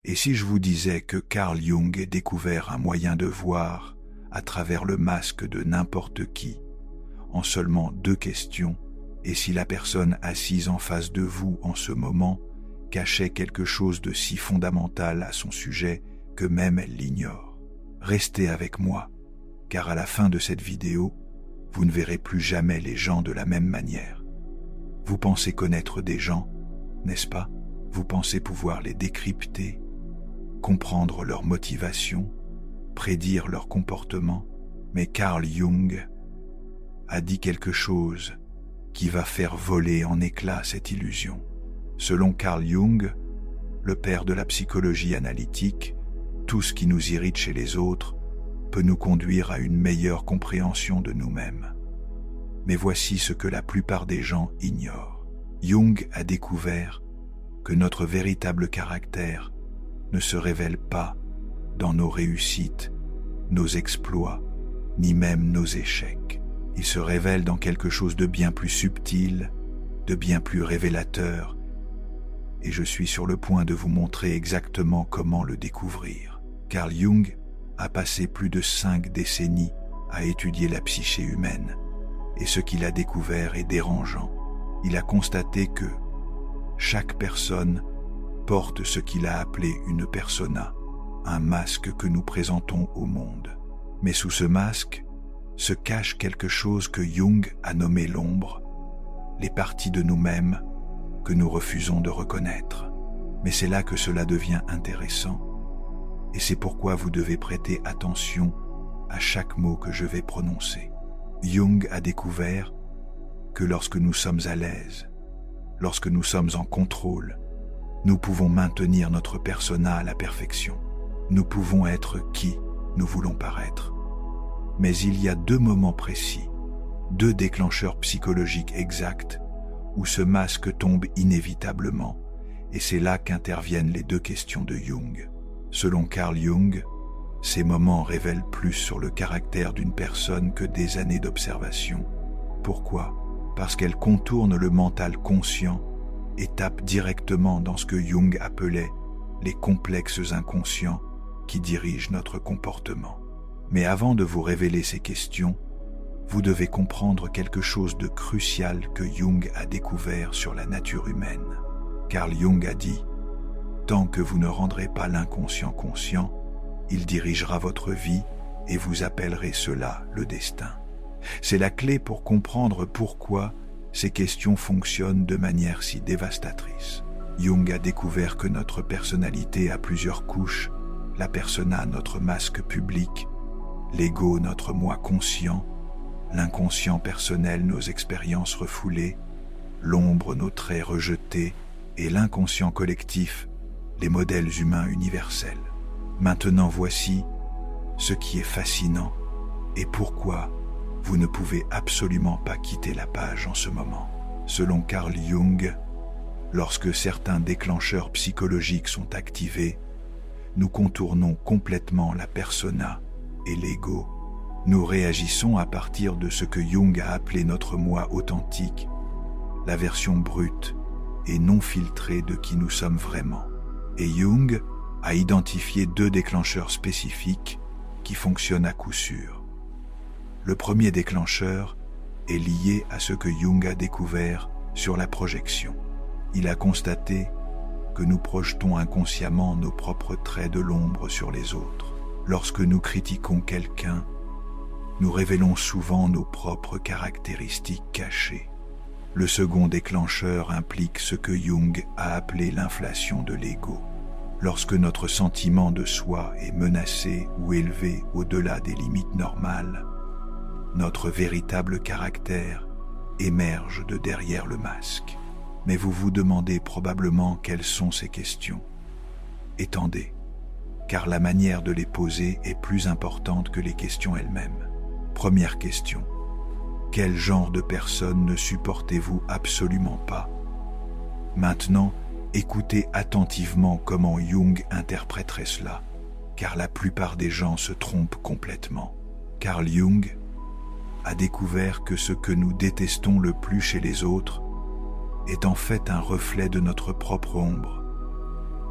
Et si je vous disais que Carl Jung ait découvert un moyen de voir à travers le masque de n'importe qui, en seulement 2 questions, et si la personne assise en face de vous en ce moment cachait quelque chose de si fondamental à son sujet que même elle l'ignore. Restez avec moi, car à la fin de cette vidéo, vous ne verrez plus jamais les gens de la même manière. Vous pensez connaître des gens, n'est-ce pas? Vous pensez pouvoir les décrypter, comprendre leurs motivations, prédire leur comportement, mais Carl Jung a dit quelque chose qui va faire voler en éclats cette illusion. Selon Carl Jung, le père de la psychologie analytique, tout ce qui nous irrite chez les autres peut nous conduire à une meilleure compréhension de nous-mêmes. Mais voici ce que la plupart des gens ignorent. Jung a découvert que notre véritable caractère ne se révèle pas dans nos réussites, nos exploits, ni même nos échecs. Il se révèle dans quelque chose de bien plus subtil, de bien plus révélateur, et je suis sur le point de vous montrer exactement comment le découvrir. Carl Jung a passé plus de 5 décennies à étudier la psyché humaine, et ce qu'il a découvert est dérangeant. Il a constaté que chaque personne porte ce qu'il a appelé une persona, un masque que nous présentons au monde. Mais sous ce masque se cache quelque chose que Jung a nommé l'ombre, les parties de nous-mêmes que nous refusons de reconnaître. Mais c'est là que cela devient intéressant, et c'est pourquoi vous devez prêter attention à chaque mot que je vais prononcer. Jung a découvert que lorsque nous sommes à l'aise, lorsque nous sommes en contrôle, nous pouvons maintenir notre persona à la perfection. Nous pouvons être qui nous voulons paraître. Mais il y a 2 moments précis, 2 déclencheurs psychologiques exacts où ce masque tombe inévitablement, et c'est là qu'interviennent les 2 questions de Jung. Selon Carl Jung, ces moments révèlent plus sur le caractère d'une personne que des années d'observation. Pourquoi? Parce qu'elles contournent le mental conscient et tapent directement dans ce que Jung appelait les complexes inconscients qui dirigent notre comportement. Mais avant de vous révéler ces questions, vous devez comprendre quelque chose de crucial que Jung a découvert sur la nature humaine. Carl Jung a dit « Tant que vous ne rendrez pas l'inconscient conscient, il dirigera votre vie et vous appellerez cela le destin. » C'est la clé pour comprendre pourquoi ces questions fonctionnent de manière si dévastatrice. Jung a découvert que notre personnalité a plusieurs couches, la persona, notre masque public, l'ego, notre moi conscient, l'inconscient personnel, nos expériences refoulées, l'ombre, nos traits rejetés, et l'inconscient collectif, les modèles humains universels. Maintenant voici ce qui est fascinant et pourquoi vous ne pouvez absolument pas quitter la page en ce moment. Selon Carl Jung, lorsque certains déclencheurs psychologiques sont activés, nous contournons complètement la persona et l'ego. Nous réagissons à partir de ce que Jung a appelé notre moi authentique, la version brute et non filtrée de qui nous sommes vraiment. Et Jung a identifié 2 déclencheurs spécifiques qui fonctionnent à coup sûr. Le premier déclencheur est lié à ce que Jung a découvert sur la projection. Il a constaté que nous projetons inconsciemment nos propres traits de l'ombre sur les autres. Lorsque nous critiquons quelqu'un, nous révélons souvent nos propres caractéristiques cachées. Le second déclencheur implique ce que Jung a appelé l'inflation de l'ego. Lorsque notre sentiment de soi est menacé ou élevé au-delà des limites normales, notre véritable caractère émerge de derrière le masque. Mais vous vous demandez probablement quelles sont ces questions. Étendez, car la manière de les poser est plus importante que les questions elles-mêmes. Première question. Quel genre de personne ne supportez-vous absolument pas? Maintenant, écoutez attentivement comment Jung interpréterait cela, car la plupart des gens se trompent complètement. Carl Jung a découvert que ce que nous détestons le plus chez les autres est en fait un reflet de notre propre ombre.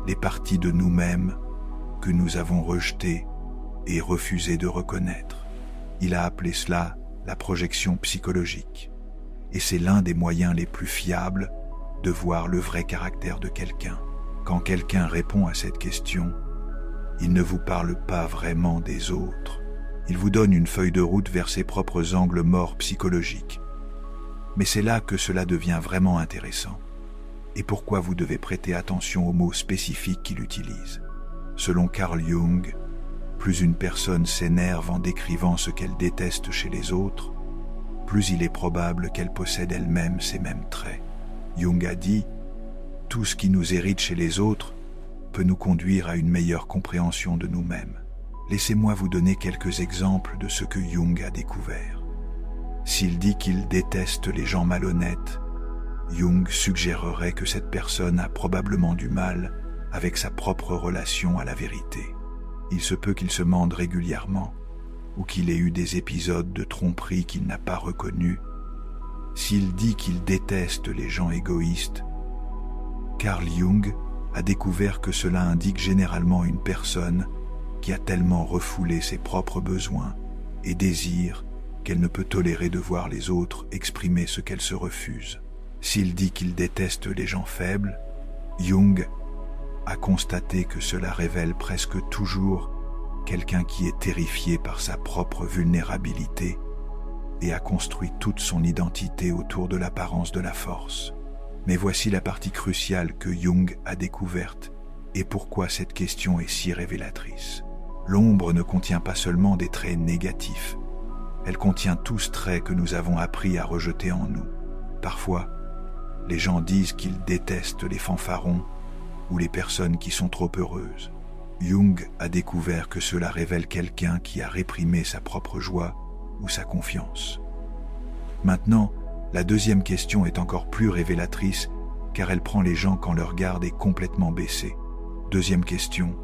les parties de nous-mêmes que nous avons rejetées et refusé de reconnaître. Il a appelé cela la projection psychologique. Et c'est l'un des moyens les plus fiables de voir le vrai caractère de quelqu'un. Quand quelqu'un répond à cette question, il ne vous parle pas vraiment des autres. Il vous donne une feuille de route vers ses propres angles morts psychologiques. Mais c'est là que cela devient vraiment intéressant. Et pourquoi vous devez prêter attention aux mots spécifiques qu'il utilise. Selon Carl Jung, plus une personne s'énerve en décrivant ce qu'elle déteste chez les autres, plus il est probable qu'elle possède elle-même ces mêmes traits. Jung a dit « Tout ce qui nous hérite chez les autres peut nous conduire à une meilleure compréhension de nous-mêmes ». Laissez-moi vous donner quelques exemples de ce que Jung a découvert. S'il dit qu'il déteste les gens malhonnêtes, Jung suggérerait que cette personne a probablement du mal avec sa propre relation à la vérité. Il se peut qu'il se mente régulièrement, ou qu'il ait eu des épisodes de tromperie qu'il n'a pas reconnus. S'il dit qu'il déteste les gens égoïstes, Carl Jung a découvert que cela indique généralement une personne qui a tellement refoulé ses propres besoins et désirs qu'elle ne peut tolérer de voir les autres exprimer ce qu'elle se refuse. S'il dit qu'il déteste les gens faibles, Jung a constaté que cela révèle presque toujours quelqu'un qui est terrifié par sa propre vulnérabilité et a construit toute son identité autour de l'apparence de la force. Mais voici la partie cruciale que Jung a découverte et pourquoi cette question est si révélatrice. L'ombre ne contient pas seulement des traits négatifs, elle contient tous traits que nous avons appris à rejeter en nous. Parfois, les gens disent qu'ils détestent les fanfarons ou les personnes qui sont trop heureuses. Jung a découvert que cela révèle quelqu'un qui a réprimé sa propre joie ou sa confiance. Maintenant, la deuxième question est encore plus révélatrice car elle prend les gens quand leur garde est complètement baissée. Deuxième question.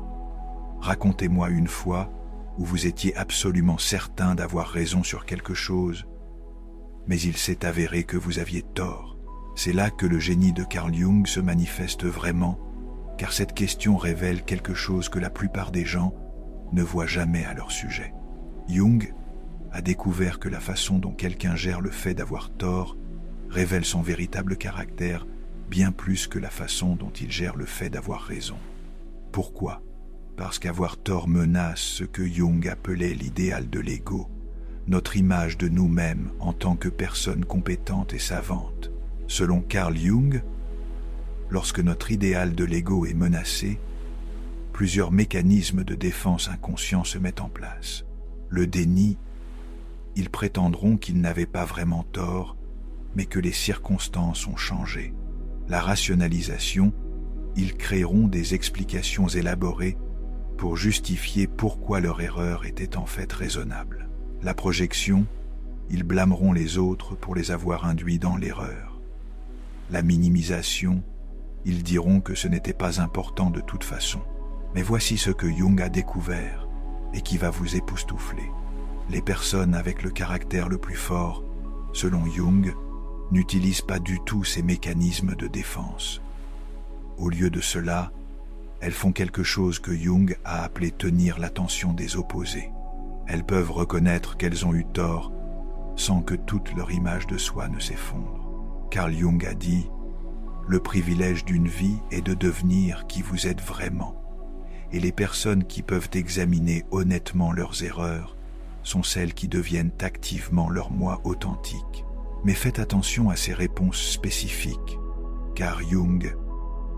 Racontez-moi une fois où vous étiez absolument certain d'avoir raison sur quelque chose, mais il s'est avéré que vous aviez tort. C'est là que le génie de Carl Jung se manifeste vraiment, car cette question révèle quelque chose que la plupart des gens ne voient jamais à leur sujet. Jung a découvert que la façon dont quelqu'un gère le fait d'avoir tort révèle son véritable caractère bien plus que la façon dont il gère le fait d'avoir raison. Pourquoi ? Parce qu'avoir tort menace ce que Jung appelait l'idéal de l'ego, notre image de nous-mêmes en tant que personne compétente et savante. Selon Carl Jung, lorsque notre idéal de l'ego est menacé, plusieurs mécanismes de défense inconscients se mettent en place. Le déni, ils prétendront qu'ils n'avaient pas vraiment tort, mais que les circonstances ont changé. La rationalisation, ils créeront des explications élaborées pour justifier pourquoi leur erreur était en fait raisonnable. La projection, ils blâmeront les autres pour les avoir induits dans l'erreur. La minimisation, ils diront que ce n'était pas important de toute façon. Mais voici ce que Jung a découvert et qui va vous époustoufler. Les personnes avec le caractère le plus fort, selon Jung, n'utilisent pas du tout ces mécanismes de défense. Au lieu de cela, elles font quelque chose que Jung a appelé tenir l'attention des opposés. Elles peuvent reconnaître qu'elles ont eu tort sans que toute leur image de soi ne s'effondre. Carl Jung a dit « Le privilège d'une vie est de devenir qui vous êtes vraiment. Et les personnes qui peuvent examiner honnêtement leurs erreurs sont celles qui deviennent activement leur moi authentique. » Mais faites attention à ces réponses spécifiques, car Jung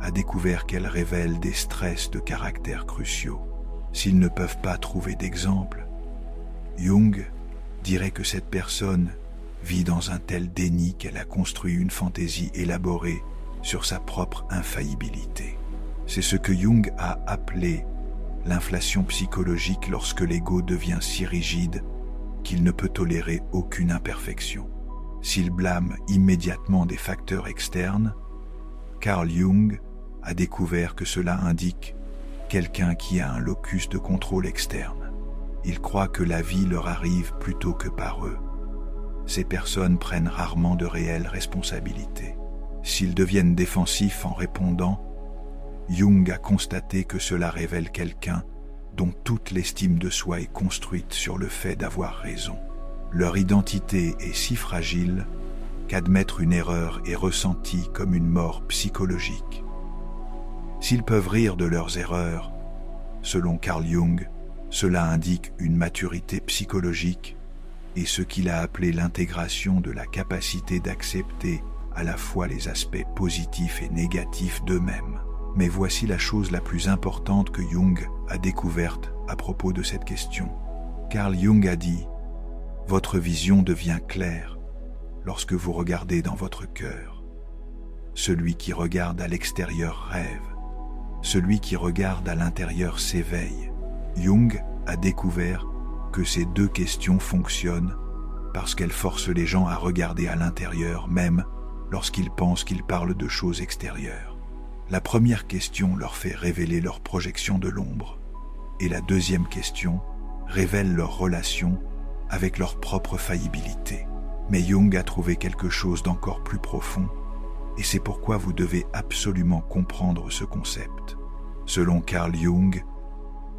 a découvert qu'elles révèlent des stress de caractère cruciaux. S'ils ne peuvent pas trouver d'exemple, Jung dirait que cette personne vit dans un tel déni qu'elle a construit une fantaisie élaborée sur sa propre infaillibilité. C'est ce que Jung a appelé l'inflation psychologique lorsque l'ego devient si rigide qu'il ne peut tolérer aucune imperfection. S'il blâme immédiatement des facteurs externes, Carl Jung a découvert que cela indique quelqu'un qui a un locus de contrôle externe. Il croit que la vie leur arrive plutôt que par eux. Ces personnes prennent rarement de réelles responsabilités. S'ils deviennent défensifs en répondant, Jung a constaté que cela révèle quelqu'un dont toute l'estime de soi est construite sur le fait d'avoir raison. Leur identité est si fragile qu'admettre une erreur est ressenti comme une mort psychologique. S'ils peuvent rire de leurs erreurs, selon Carl Jung, cela indique une maturité psychologique et ce qu'il a appelé l'intégration de la capacité d'accepter à la fois les aspects positifs et négatifs d'eux-mêmes. Mais voici la chose la plus importante que Jung a découverte à propos de cette question. Carl Jung a dit « Votre vision devient claire lorsque vous regardez dans votre cœur. Celui qui regarde à l'extérieur rêve. Celui qui regarde à l'intérieur s'éveille. » Jung a découvert que ces deux questions fonctionnent parce qu'elles forcent les gens à regarder à l'intérieur même lorsqu'ils pensent qu'ils parlent de choses extérieures. La première question leur fait révéler leur projection de l'ombre et la deuxième question révèle leur relation avec leur propre faillibilité. Mais Jung a trouvé quelque chose d'encore plus profond et c'est pourquoi vous devez absolument comprendre ce concept. Selon Carl Jung,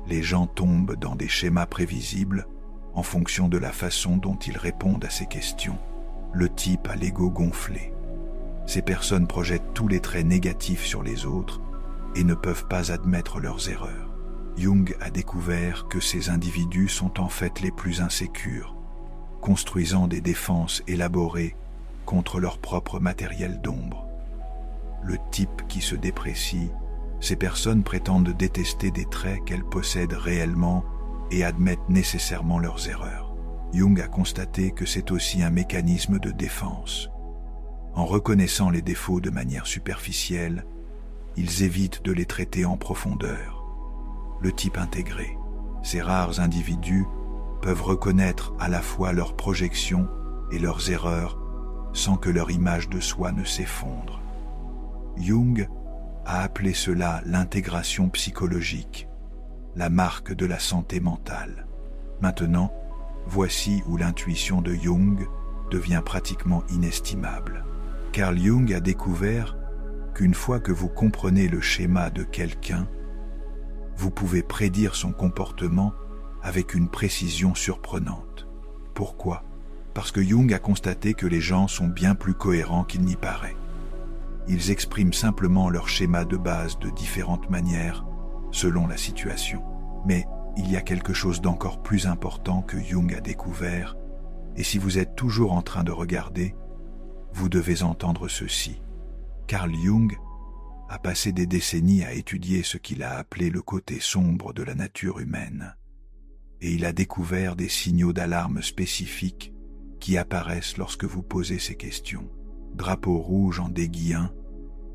les gens tombent dans des schémas prévisibles en fonction de la façon dont ils répondent à ces questions. Le type a l'ego gonflé. Ces personnes projettent tous les traits négatifs sur les autres et ne peuvent pas admettre leurs erreurs. Jung a découvert que ces individus sont en fait les plus insécures, construisant des défenses élaborées contre leur propre matériel d'ombre. Le type qui se déprécie, ces personnes prétendent détester des traits qu'elles possèdent réellement et admettent nécessairement leurs erreurs. Jung a constaté que c'est aussi un mécanisme de défense. En reconnaissant les défauts de manière superficielle, ils évitent de les traiter en profondeur. Le type intégré, ces rares individus peuvent reconnaître à la fois leurs projections et leurs erreurs sans que leur image de soi ne s'effondre. Jung a appelé cela l'intégration psychologique, la marque de la santé mentale. Maintenant, voici où l'intuition de Jung devient pratiquement inestimable. Carl Jung a découvert qu'une fois que vous comprenez le schéma de quelqu'un, vous pouvez prédire son comportement avec une précision surprenante. Pourquoi ? Parce que Jung a constaté que les gens sont bien plus cohérents qu'il n'y paraît. Ils expriment simplement leur schéma de base de différentes manières, selon la situation. Mais il y a quelque chose d'encore plus important que Jung a découvert, et si vous êtes toujours en train de regarder, vous devez entendre ceci. Carl Jung a passé des décennies à étudier ce qu'il a appelé le côté sombre de la nature humaine, et il a découvert des signaux d'alarme spécifiques qui apparaissent lorsque vous posez ces questions. Drapeau rouge en déguis 1,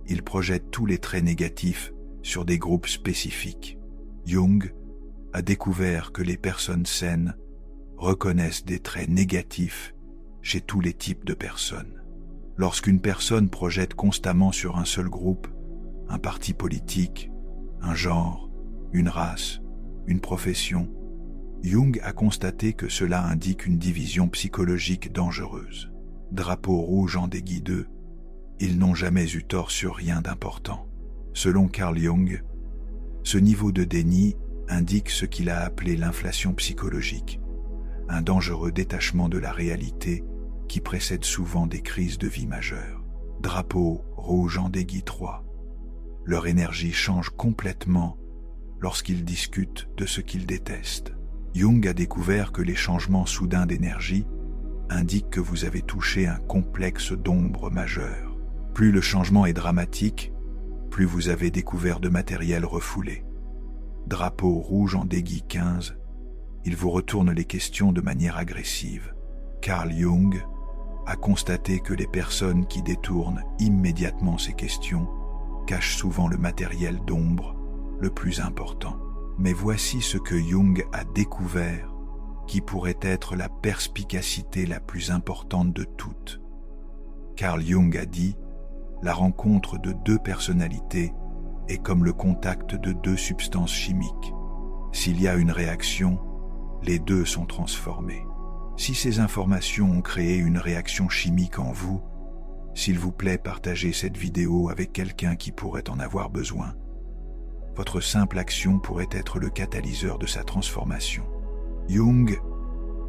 il projette tous les traits négatifs sur des groupes spécifiques. Jung a découvert que les personnes saines reconnaissent des traits négatifs chez tous les types de personnes. Lorsqu'une personne projette constamment sur un seul groupe, un parti politique, un genre, une race, une profession, Jung a constaté que cela indique une division psychologique dangereuse. Drapeau rouge en déguis 2, ils n'ont jamais eu tort sur rien d'important. Selon Carl Jung, ce niveau de déni indique ce qu'il a appelé l'inflation psychologique, un dangereux détachement de la réalité qui précède souvent des crises de vie majeures. Drapeau rouge en déguis 3, leur énergie change complètement lorsqu'ils discutent de ce qu'ils détestent. Jung a découvert que les changements soudains d'énergie indiquent que vous avez touché un complexe d'ombre majeur. Plus le changement est dramatique, plus vous avez découvert de matériel refoulé. Drapeau rouge en déguis 15, il vous retourne les questions de manière agressive. Carl Jung a constaté que les personnes qui détournent immédiatement ces questions cachent souvent le matériel d'ombre le plus important. Mais voici ce que Jung a découvert qui pourrait être la perspicacité la plus importante de toutes. Carl Jung a dit « La rencontre de deux personnalités est comme le contact de deux substances chimiques. S'il y a une réaction, les deux sont transformés. Si ces informations ont créé une réaction chimique en vous, s'il vous plaît, partagez cette vidéo avec quelqu'un qui pourrait en avoir besoin. Votre simple action pourrait être le catalyseur de sa transformation. Jung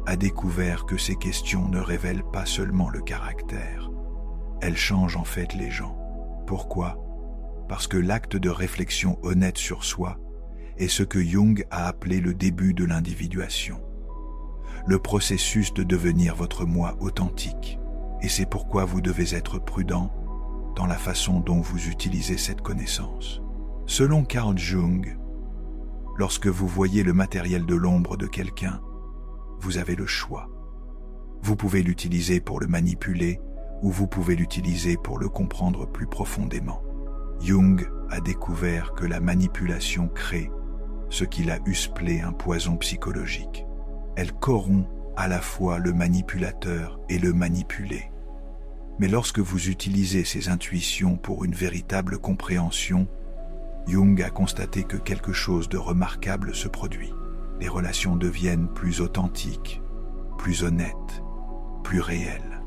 a découvert que ces questions ne révèlent pas seulement le caractère. Elles changent en fait les gens. Pourquoi ? Parce que l'acte de réflexion honnête sur soi est ce que Jung a appelé le début de l'individuation. Le processus de devenir votre moi authentique. Et c'est pourquoi vous devez être prudent dans la façon dont vous utilisez cette connaissance. Selon Carl Jung, lorsque vous voyez le matériel de l'ombre de quelqu'un, vous avez le choix. Vous pouvez l'utiliser pour le manipuler ou vous pouvez l'utiliser pour le comprendre plus profondément. Jung a découvert que la manipulation crée ce qu'il a appelé un poison psychologique. Elle corrompt à la fois le manipulateur et le manipulé. Mais lorsque vous utilisez ces intuitions pour une véritable compréhension, Jung a constaté que quelque chose de remarquable se produit. Les relations deviennent plus authentiques, plus honnêtes, plus réelles.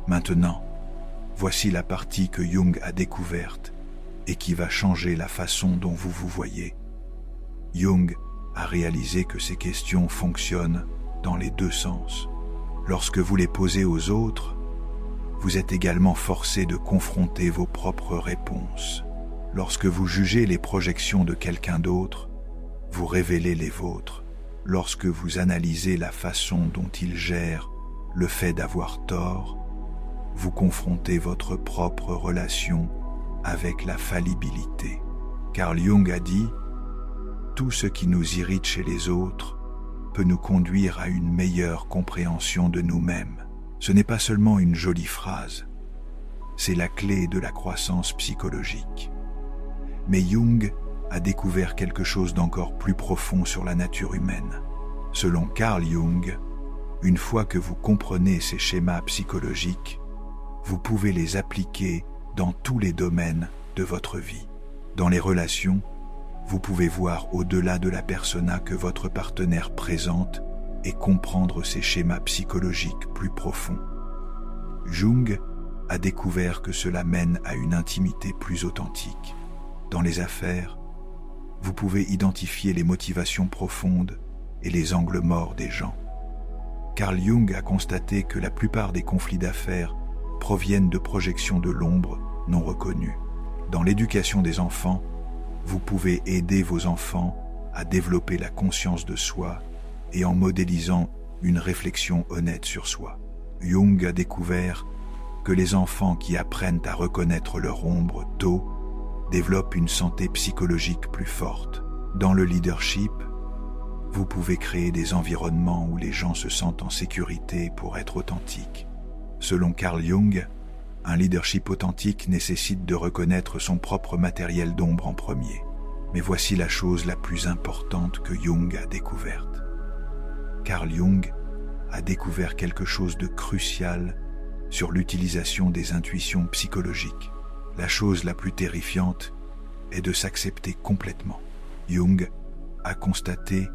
Maintenant, voici la partie que Jung a découverte et qui va changer la façon dont vous vous voyez. Jung a réalisé que ces questions fonctionnent dans les deux sens. Lorsque vous les posez aux autres, vous êtes également forcé de confronter vos propres réponses. Lorsque vous jugez les projections de quelqu'un d'autre, vous révélez les vôtres. Lorsque vous analysez la façon dont il gère le fait d'avoir tort, vous confrontez votre propre relation avec la fallibilité. Carl Jung a dit « Tout ce qui nous irrite chez les autres peut nous conduire à une meilleure compréhension de nous-mêmes. » Ce n'est pas seulement une jolie phrase, c'est la clé de la croissance psychologique. Mais Jung a découvert quelque chose d'encore plus profond sur la nature humaine. Selon Carl Jung, une fois que vous comprenez ces schémas psychologiques, vous pouvez les appliquer dans tous les domaines de votre vie. Dans les relations, vous pouvez voir au-delà de la persona que votre partenaire présente et comprendre ces schémas psychologiques plus profonds. Jung a découvert que cela mène à une intimité plus authentique. Dans les affaires, vous pouvez identifier les motivations profondes et les angles morts des gens. Carl Jung a constaté que la plupart des conflits d'affaires proviennent de projections de l'ombre non reconnues. Dans l'éducation des enfants, vous pouvez aider vos enfants à développer la conscience de soi et en modélisant une réflexion honnête sur soi. Jung a découvert que les enfants qui apprennent à reconnaître leur ombre tôt développent une santé psychologique plus forte. Dans le leadership, vous pouvez créer des environnements où les gens se sentent en sécurité pour être authentiques. Selon Carl Jung, un leadership authentique nécessite de reconnaître son propre matériel d'ombre en premier. Mais voici la chose la plus importante que Jung a découverte. Carl Jung a découvert quelque chose de crucial sur l'utilisation des intuitions psychologiques. La chose la plus terrifiante est de s'accepter complètement. Jung a constaté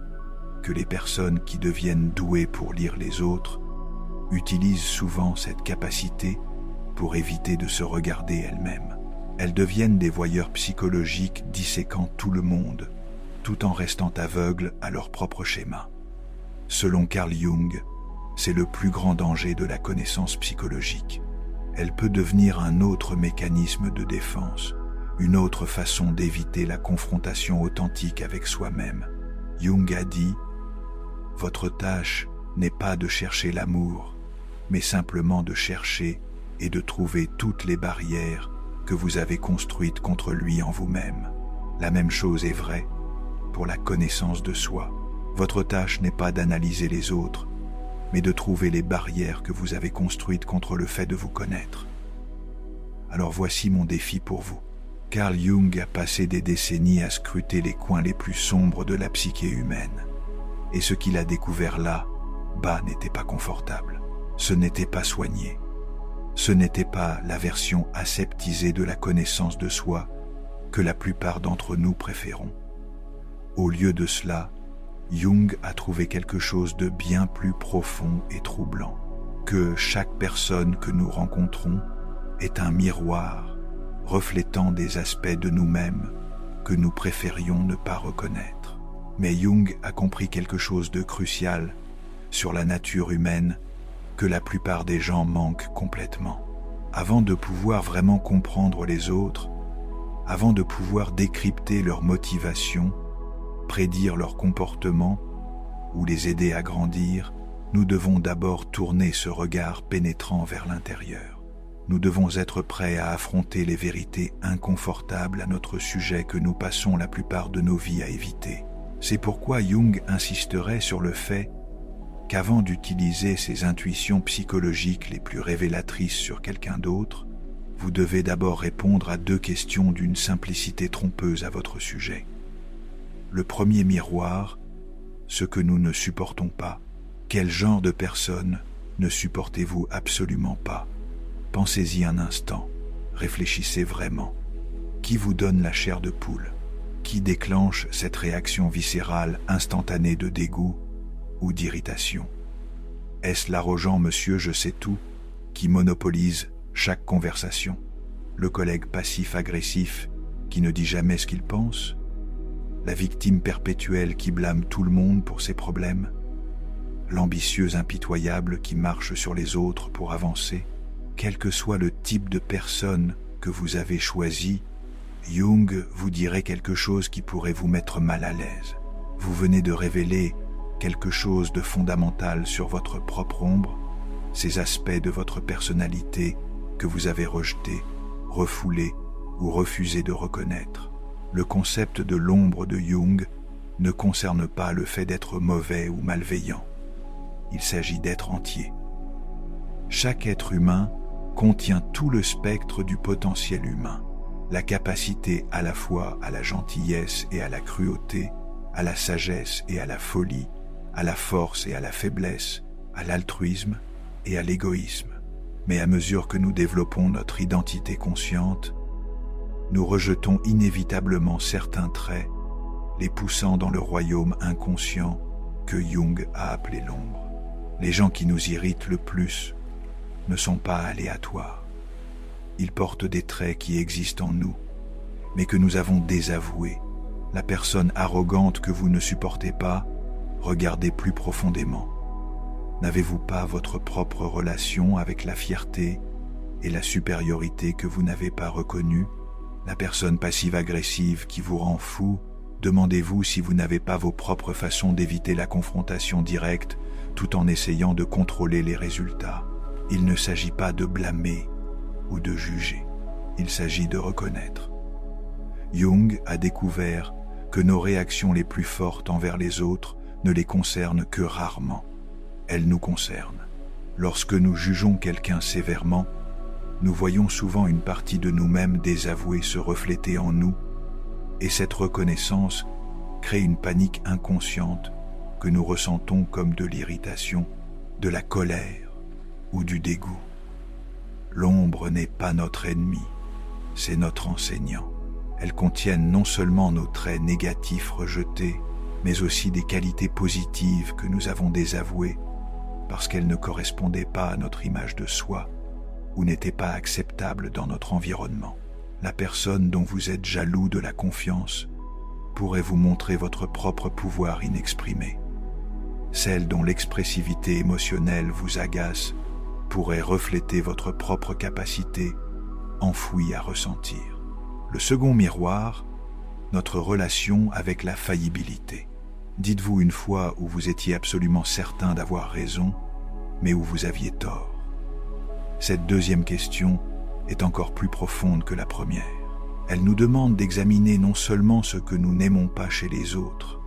que les personnes qui deviennent douées pour lire les autres utilisent souvent cette capacité pour éviter de se regarder elles-mêmes. Elles deviennent des voyeurs psychologiques disséquant tout le monde, tout en restant aveugles à leur propre schéma. Selon Carl Jung, c'est le plus grand danger de la connaissance psychologique. Elle peut devenir un autre mécanisme de défense, une autre façon d'éviter la confrontation authentique avec soi-même. Jung a dit « Votre tâche n'est pas de chercher l'amour, mais simplement de chercher et de trouver toutes les barrières que vous avez construites contre lui en vous-même. » La même chose est vraie pour la connaissance de soi. Votre tâche n'est pas d'analyser les autres, mais de trouver les barrières que vous avez construites contre le fait de vous connaître. Alors voici mon défi pour vous. Carl Jung a passé des décennies à scruter les coins les plus sombres de la psyché humaine. Et ce qu'il a découvert là, bas, n'était pas confortable. Ce n'était pas soigné. Ce n'était pas la version aseptisée de la connaissance de soi que la plupart d'entre nous préférons. Au lieu de cela, Jung a trouvé quelque chose de bien plus profond et troublant, que chaque personne que nous rencontrons est un miroir reflétant des aspects de nous-mêmes que nous préférions ne pas reconnaître. Mais Jung a compris quelque chose de crucial sur la nature humaine que la plupart des gens manquent complètement. Avant de pouvoir vraiment comprendre les autres, avant de pouvoir décrypter leurs motivations, prédire leur comportement ou les aider à grandir, nous devons d'abord tourner ce regard pénétrant vers l'intérieur. Nous devons être prêts à affronter les vérités inconfortables à notre sujet que nous passons la plupart de nos vies à éviter. C'est pourquoi Jung insisterait sur le fait qu'avant d'utiliser ces intuitions psychologiques les plus révélatrices sur quelqu'un d'autre, vous devez d'abord répondre à 2 questions d'une simplicité trompeuse à votre sujet. Le premier miroir, ce que nous ne supportons pas. Quel genre de personne ne supportez-vous absolument pas? Pensez-y un instant, réfléchissez vraiment. Qui vous donne la chair de poule? Qui déclenche cette réaction viscérale instantanée de dégoût ou d'irritation? Est-ce l'arrogant monsieur je sais tout qui monopolise chaque conversation? Le collègue passif-agressif qui ne dit jamais ce qu'il pense? La victime perpétuelle qui blâme tout le monde pour ses problèmes? L'ambitieuse impitoyable qui marche sur les autres pour avancer? Quel que soit le type de personne que vous avez choisi, Jung vous dirait quelque chose qui pourrait vous mettre mal à l'aise. Vous venez de révéler quelque chose de fondamental sur votre propre ombre, ces aspects de votre personnalité que vous avez rejetés, refoulés ou refusé de reconnaître. Le concept de l'ombre de Jung ne concerne pas le fait d'être mauvais ou malveillant. Il s'agit d'être entier. Chaque être humain contient tout le spectre du potentiel humain, la capacité à la fois à la gentillesse et à la cruauté, à la sagesse et à la folie, à la force et à la faiblesse, à l'altruisme et à l'égoïsme. Mais à mesure que nous développons notre identité consciente, nous rejetons inévitablement certains traits, les poussant dans le royaume inconscient que Jung a appelé l'ombre. Les gens qui nous irritent le plus ne sont pas aléatoires. Ils portent des traits qui existent en nous, mais que nous avons désavoués. La personne arrogante que vous ne supportez pas, regardez plus profondément. N'avez-vous pas votre propre relation avec la fierté et la supériorité que vous n'avez pas reconnue? La personne passive-agressive qui vous rend fou, demandez-vous si vous n'avez pas vos propres façons d'éviter la confrontation directe tout en essayant de contrôler les résultats. Il ne s'agit pas de blâmer ou de juger, il s'agit de reconnaître. Jung a découvert que nos réactions les plus fortes envers les autres ne les concernent que rarement. Elles nous concernent. Lorsque nous jugeons quelqu'un sévèrement, nous voyons souvent une partie de nous-mêmes désavouée se refléter en nous, et cette reconnaissance crée une panique inconsciente que nous ressentons comme de l'irritation, de la colère ou du dégoût. L'ombre n'est pas notre ennemi, c'est notre enseignant. Elles contiennent non seulement nos traits négatifs rejetés, mais aussi des qualités positives que nous avons désavouées parce qu'elles ne correspondaient pas à notre image de soi ou n'étaient pas acceptables dans notre environnement. La personne dont vous êtes jaloux de la confiance pourrait vous montrer votre propre pouvoir inexprimé. Celle dont l'expressivité émotionnelle vous agace pourrait refléter votre propre capacité enfouie à ressentir. Le second miroir, notre relation avec la faillibilité. Dites-vous une fois où vous étiez absolument certain d'avoir raison, mais où vous aviez tort. Cette deuxième question est encore plus profonde que la première. Elle nous demande d'examiner non seulement ce que nous n'aimons pas chez les autres,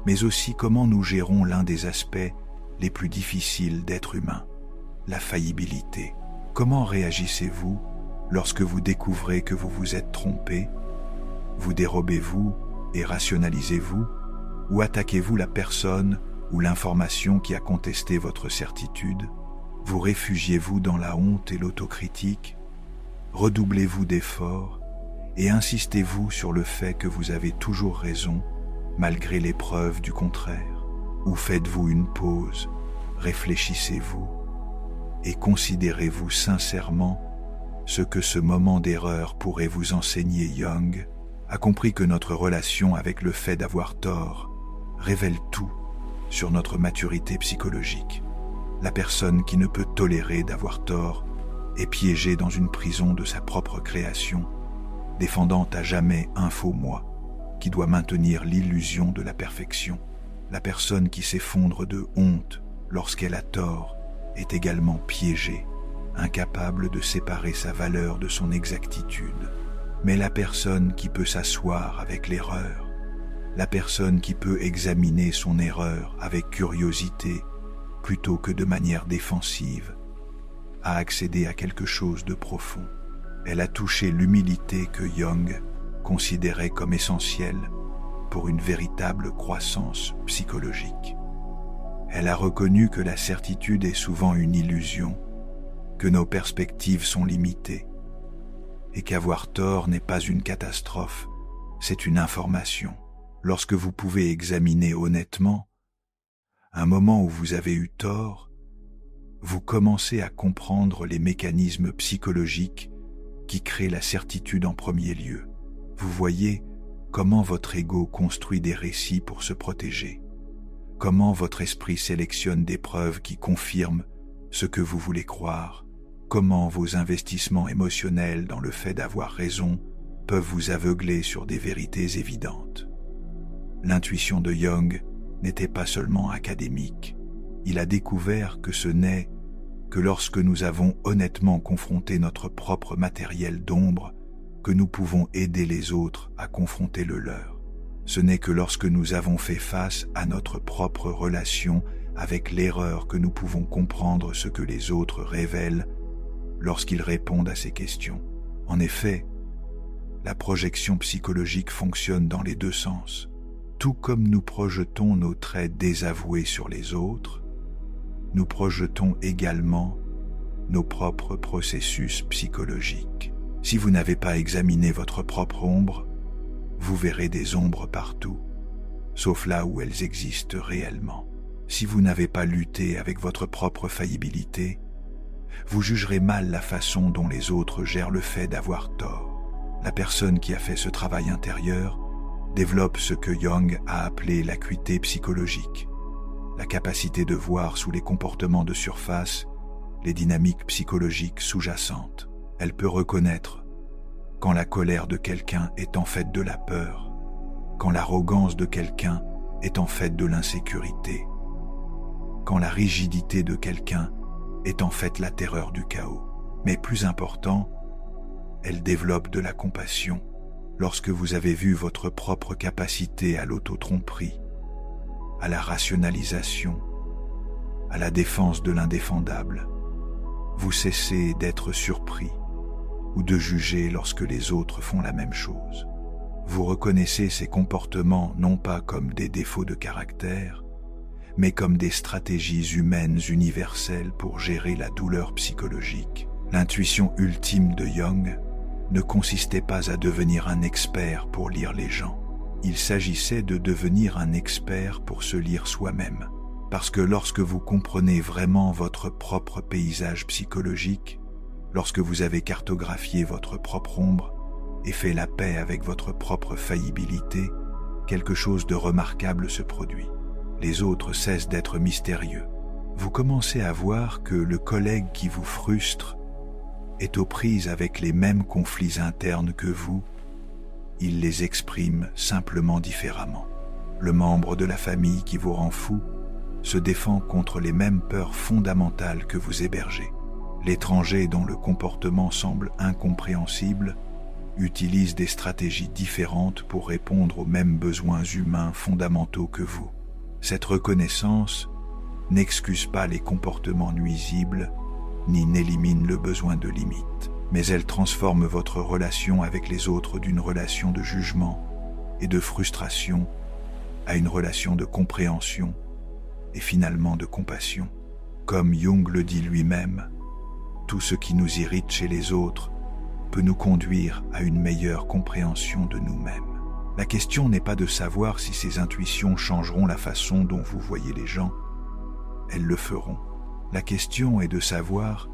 mais aussi comment nous gérons l'un des aspects les plus difficiles d'être humain, la faillibilité. Comment réagissez-vous lorsque vous découvrez que vous vous êtes trompé? Vous dérobez-vous et rationalisez-vous? Ou attaquez-vous la personne ou l'information qui a contesté votre certitude? Vous réfugiez-vous dans la honte et l'autocritique? Redoublez-vous d'efforts et insistez-vous sur le fait que vous avez toujours raison malgré les preuves du contraire? Ou faites-vous une pause, réfléchissez-vous et considérez-vous sincèrement ce que ce moment d'erreur pourrait vous enseigner Jung a compris que notre relation avec le fait d'avoir tort révèle tout sur notre maturité psychologique. La personne qui ne peut tolérer d'avoir tort est piégée dans une prison de sa propre création, défendant à jamais un faux moi qui doit maintenir l'illusion de la perfection. La personne qui s'effondre de honte lorsqu'elle a tort est également piégée, incapable de séparer sa valeur de son exactitude. Mais la personne qui peut s'asseoir avec l'erreur, la personne qui peut examiner son erreur avec curiosité plutôt que de manière défensive, a accédé à quelque chose de profond. Elle a touché l'humilité que Jung considérait comme essentielle pour une véritable croissance psychologique. Elle a reconnu que la certitude est souvent une illusion, que nos perspectives sont limitées, et qu'avoir tort n'est pas une catastrophe, c'est une information. Lorsque vous pouvez examiner honnêtement un moment où vous avez eu tort, vous commencez à comprendre les mécanismes psychologiques qui créent la certitude en premier lieu. Vous voyez comment votre ego construit des récits pour se protéger, comment votre esprit sélectionne des preuves qui confirment ce que vous voulez croire, comment vos investissements émotionnels dans le fait d'avoir raison peuvent vous aveugler sur des vérités évidentes. L'intuition de Jung n'était pas seulement académique. Il a découvert que ce n'est que lorsque nous avons honnêtement confronté notre propre matériel d'ombre que nous pouvons aider les autres à confronter le leur. Ce n'est que lorsque nous avons fait face à notre propre relation avec l'erreur que nous pouvons comprendre ce que les autres révèlent lorsqu'ils répondent à ces questions. En effet, la projection psychologique fonctionne dans les deux sens. Tout comme nous projetons nos traits désavoués sur les autres, nous projetons également nos propres processus psychologiques. Si vous n'avez pas examiné votre propre ombre, vous verrez des ombres partout, sauf là où elles existent réellement. Si vous n'avez pas lutté avec votre propre faillibilité, vous jugerez mal la façon dont les autres gèrent le fait d'avoir tort. La personne qui a fait ce travail intérieur développe ce que Jung a appelé l'acuité psychologique, la capacité de voir sous les comportements de surface les dynamiques psychologiques sous-jacentes. Elle peut reconnaître quand la colère de quelqu'un est en fait de la peur, quand l'arrogance de quelqu'un est en fait de l'insécurité, quand la rigidité de quelqu'un est en fait la terreur du chaos. Mais plus important, elle développe de la compassion. Lorsque vous avez vu votre propre capacité à l'auto-tromperie, à la rationalisation, à la défense de l'indéfendable, vous cessez d'être surpris ou de juger lorsque les autres font la même chose. Vous reconnaissez ces comportements non pas comme des défauts de caractère, mais comme des stratégies humaines universelles pour gérer la douleur psychologique. L'intuition ultime de Jung ne consistait pas à devenir un expert pour lire les gens. Il s'agissait de devenir un expert pour se lire soi-même. Parce que lorsque vous comprenez vraiment votre propre paysage psychologique, lorsque vous avez cartographié votre propre ombre et fait la paix avec votre propre faillibilité, quelque chose de remarquable se produit. Les autres cessent d'être mystérieux. Vous commencez à voir que le collègue qui vous frustre est aux prises avec les mêmes conflits internes que vous, il les exprime simplement différemment. Le membre de la famille qui vous rend fou se défend contre les mêmes peurs fondamentales que vous hébergez. L'étranger dont le comportement semble incompréhensible utilise des stratégies différentes pour répondre aux mêmes besoins humains fondamentaux que vous. Cette reconnaissance n'excuse pas les comportements nuisibles ni n'élimine le besoin de limite, mais elle transforme votre relation avec les autres d'une relation de jugement et de frustration à une relation de compréhension et finalement de compassion. Comme Jung le dit lui-même, tout ce qui nous irrite chez les autres peut nous conduire à une meilleure compréhension de nous-mêmes. La question n'est pas de savoir si ces intuitions changeront la façon dont vous voyez les gens. Elles le feront. La question est de savoir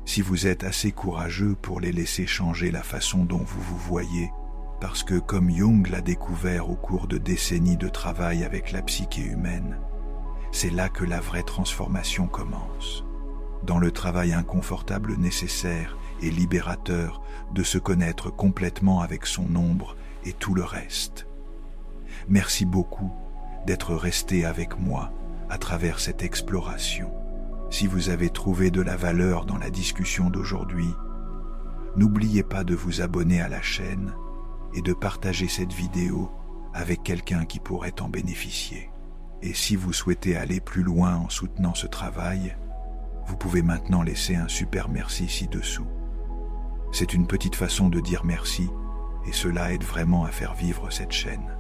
si vous êtes assez courageux pour les laisser changer la façon dont vous vous voyez Parce que, comme Jung l'a découvert au cours de décennies de travail avec la psyché humaine, c'est là que la vraie transformation commence. Dans le travail inconfortable nécessaire et libérateur de se connaître complètement avec son ombre et tout le reste. Merci beaucoup d'être resté avec moi à travers cette exploration. Si vous avez trouvé de la valeur dans la discussion d'aujourd'hui, n'oubliez pas de vous abonner à la chaîne et de partager cette vidéo avec quelqu'un qui pourrait en bénéficier. Et si vous souhaitez aller plus loin en soutenant ce travail, vous pouvez maintenant laisser un super merci ci-dessous. C'est une petite façon de dire merci et cela aide vraiment à faire vivre cette chaîne.